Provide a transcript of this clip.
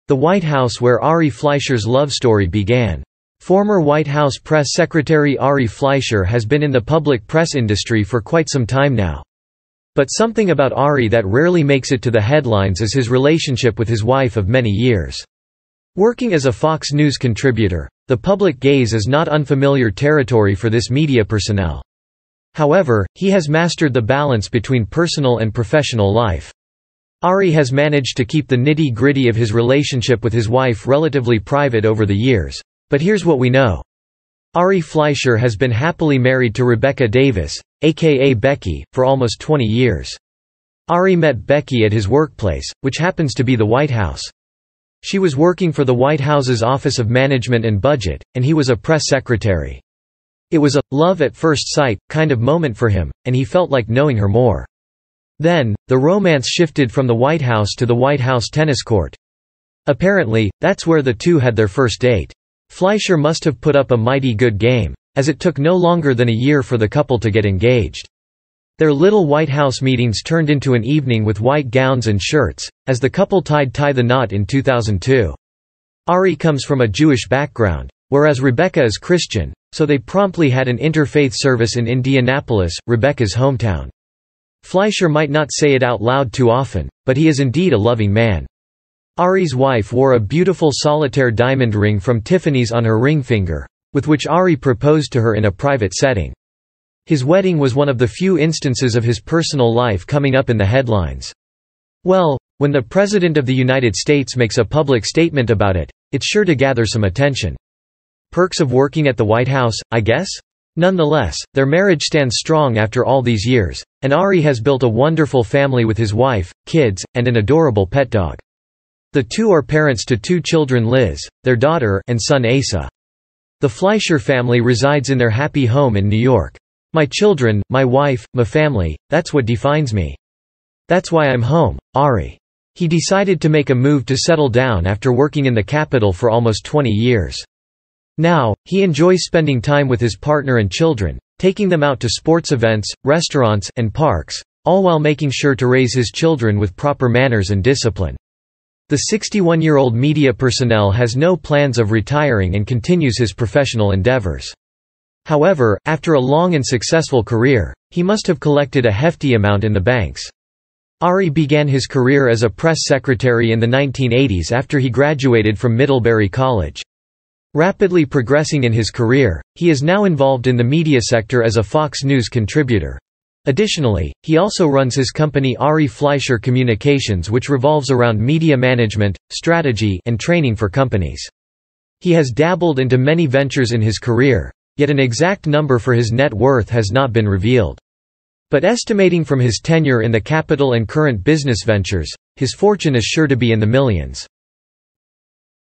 The White House where Ari Fleischer's love story began. Former White House press secretary Ari Fleischer has been in the public press industry for quite some time now. But something about Ari that rarely makes it to the headlines is his relationship with his wife of many years. Working as a Fox News contributor, the public gaze is not unfamiliar territory for this media personnel. However, he has mastered the balance between personal and professional life. Ari has managed to keep the nitty-gritty of his relationship with his wife relatively private over the years. But here's what we know. Ari Fleischer has been happily married to Rebecca Davis, a.k.a. Becki, for almost 20 years. Ari met Becki at his workplace, which happens to be the White House. She was working for the White House's Office of Management and Budget, and he was a press secretary. It was a love at first sight kind of moment for him, and he felt like knowing her more. Then, the romance shifted from the White House to the White House tennis court. Apparently, that's where the two had their first date. Fleischer must have put up a mighty good game, as it took no longer than a year for the couple to get engaged. Their little White House meetings turned into an evening with white gowns and shirts, as the couple tie the knot in 2002. Ari comes from a Jewish background, whereas Rebecca is Christian, so they promptly had an interfaith service in Indianapolis, Rebecca's hometown. Fleischer might not say it out loud too often, but he is indeed a loving man. Ari's wife wore a beautiful solitaire diamond ring from Tiffany's on her ring finger, with which Ari proposed to her in a private setting. His wedding was one of the few instances of his personal life coming up in the headlines. Well, when the President of the United States makes a public statement about it, it's sure to gather some attention. Perks of working at the White House, I guess? Nonetheless, their marriage stands strong after all these years, and Ari has built a wonderful family with his wife, kids, and an adorable pet dog. The two are parents to 2 children, Liz, their daughter, and son Asa. The Fleischer family resides in their happy home in New York. My children, my wife, my family, that's what defines me. That's why I'm home, Ari. He decided to make a move to settle down after working in the capital for almost 20 years. Now, he enjoys spending time with his partner and children, taking them out to sports events, restaurants, and parks, all while making sure to raise his children with proper manners and discipline. The 61-year-old media personnel has no plans of retiring and continues his professional endeavors. However, after a long and successful career, he must have collected a hefty amount in the banks. Ari began his career as a press secretary in the 1980s after he graduated from Middlebury College. Rapidly progressing in his career, he is now involved in the media sector as a Fox News contributor. Additionally, he also runs his company Ari Fleischer Communications, which revolves around media management, strategy, and training for companies. He has dabbled into many ventures in his career, yet an exact number for his net worth has not been revealed. But estimating from his tenure in the capital and current business ventures, his fortune is sure to be in the millions.